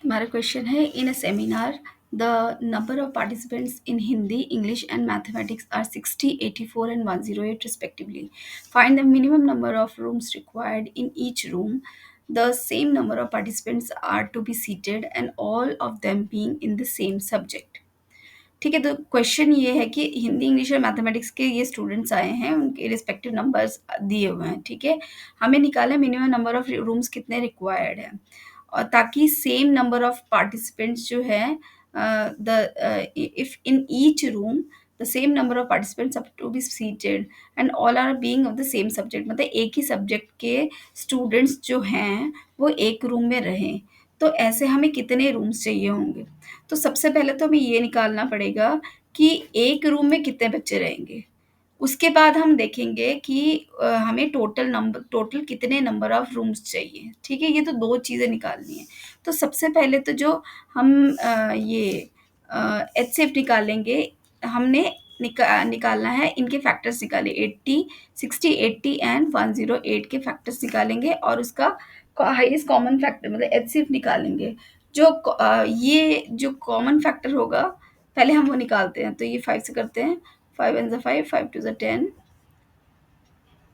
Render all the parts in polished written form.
हमारा क्वेश्चन है, in a seminar the number of participants in Hindi, English and mathematics are 60, 84 and 108 respectively. Find the minimum number of rooms required in each room. The same number of participants are to be seated and all of them being in the same subject. ठीक है, तो question ये है कि Hindi, English और mathematics के ये students आए हैं, उनके रिस्पेक्टिव नंबर्स दिए हुए हैं। ठीक है, हमें निकाला मिनिमम नंबर ऑफ रूम्स कितने रिक्वायर्ड है, और ताकि सेम नंबर ऑफ पार्टिसिपेंट्स जो है the if in each room the same number of participants up to be seated and all are being of the same subject, मतलब एक ही subject के students जो हैं वो एक रूम में रहें। तो ऐसे हमें कितने रूम्स चाहिए होंगे? तो सबसे पहले तो हमें ये निकालना पड़ेगा कि एक रूम में कितने बच्चे रहेंगे। उसके बाद हम देखेंगे कि हमें टोटल कितने नंबर ऑफ रूम्स चाहिए। ठीक है, ये तो 2 चीज़ें निकालनी है। तो सबसे पहले तो जो हम ये एचसीएफ निकालेंगे, हमने निकालना है, इनके फैक्टर्स निकाले 80, 60, 80 एंड 108 के फैक्टर्स निकालेंगे और उसका हाईएस्ट कॉमन फैक्टर मतलब एचसीएफ निकालेंगे। ये जो कॉमन फैक्टर होगा पहले हम वो निकालते हैं। तो ये 5 से करते हैं। 5 1 5, 5 2 10,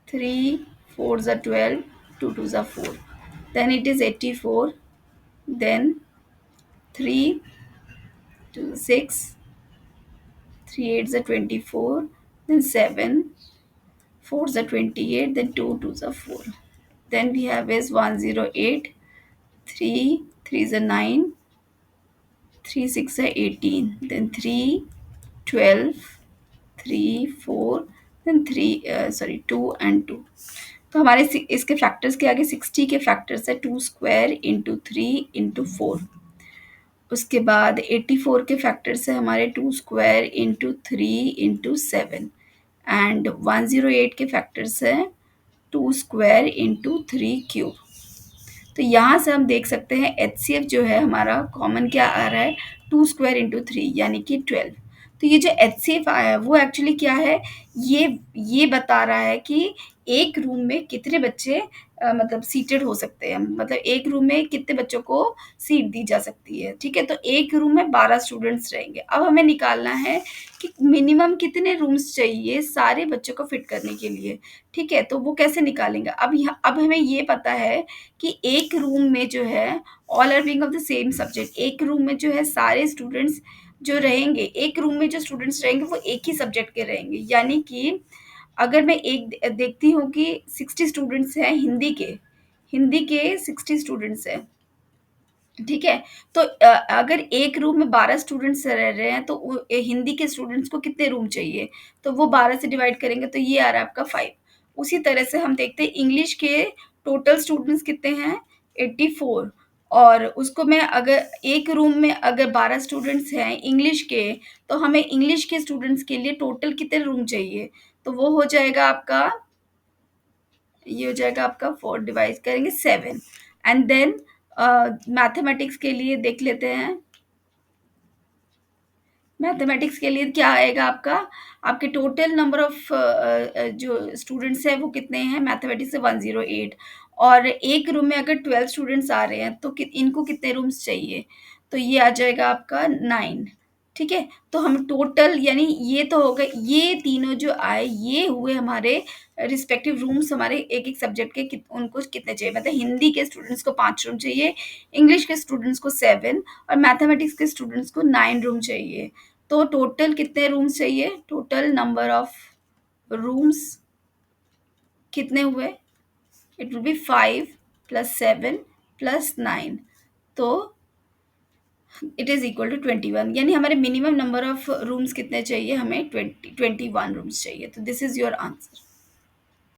3 4 12, 2 2 4. Then it is 84. Then 3 2 6, 3 8 24. Then 7 4 28. Then 2 2 4. Then we have is 108. 3 3 9, 3 6 18. Then 3 12, 3 4, then 2 and 2. तो हमारे इसके फैक्टर्स के आगे 60 के फैक्टर्स है 2 स्क्वायर इंटू 3 इंटू 4। उसके बाद 84 के फैक्टर्स है हमारे 2 स्क्वायर इंटू 3 इंटू 7 एंड 108 के फैक्टर्स है 2 स्क्वायर इंटू 3 क्यूब। तो यहाँ से हम देख सकते हैं एचसीएफ जो है हमारा कॉमन क्या आ रहा है, 2 स्क्वायर इंटू 3 यानी कि 12। तो ये जो एचसीएफ आया है वो एक्चुअली क्या है, ये बता रहा है कि एक रूम में कितने बच्चे मतलब सीटेड हो सकते हैं, मतलब एक रूम में कितने बच्चों को सीट दी जा सकती है। ठीक है, तो एक रूम में 12 स्टूडेंट्स रहेंगे। अब हमें निकालना है कि मिनिमम कितने रूम्स चाहिए सारे बच्चों को फिट करने के लिए। ठीक है, तो वो कैसे निकालेंगे? अब हमें ये पता है कि एक रूम में जो है all are being of the same subject, एक रूम में जो है सारे स्टूडेंट्स जो रहेंगे, एक रूम में जो स्टूडेंट्स रहेंगे वो एक ही सब्जेक्ट के रहेंगे। यानी कि अगर मैं एक देखती हूँ कि 60 स्टूडेंट्स हैं हिंदी के 60 स्टूडेंट्स हैं। ठीक है, तो अगर एक रूम में 12 स्टूडेंट्स रह रहे हैं तो हिंदी के स्टूडेंट्स को कितने रूम चाहिए, तो वो 12 से डिवाइड करेंगे तो ये आ रहा है आपका 5। उसी तरह से हम देखते हैं इंग्लिश के टोटल स्टूडेंट्स कितने हैं, 84। और उसको मैं अगर एक रूम में अगर 12 स्टूडेंट्स हैं इंग्लिश के, तो हमें इंग्लिश के स्टूडेंट्स के लिए टोटल कितने रूम चाहिए, तो वो हो जाएगा आपका, ये हो जाएगा आपका 4 डिवाइड करेंगे 7। एंड देन मैथमेटिक्स के लिए देख लेते हैं। मैथमेटिक्स के लिए क्या आएगा आपका, आपके टोटल नंबर ऑफ जो स्टूडेंट्स हैं वो कितने हैं, मैथमेटिक्स से 108। और एक रूम में अगर 12 स्टूडेंट्स आ रहे हैं तो इनको कितने रूम्स चाहिए, तो ये आ जाएगा आपका 9। ठीक है, तो हम टोटल यानी ये तो हो गए, ये तीनों जो आए ये हुए हमारे रिस्पेक्टिव रूम्स, हमारे एक एक सब्जेक्ट के उनको कितने चाहिए, मतलब हिंदी के स्टूडेंट्स को 5 रूम चाहिए, इंग्लिश के स्टूडेंट्स को 7 और मैथमेटिक्स के स्टूडेंट्स को 9 रूम चाहिए। तो टोटल कितने रूम्स चाहिए, टोटल नंबर ऑफ रूम्स कितने हुए, it will be 5 plus 7 plus 9, तो इट इज इक्वल टू 21। यानी हमारे मिनिमम नंबर ऑफ रूम्स कितने चाहिए, हमें 21 रूम्स चाहिए। तो दिस इज योर आंसर।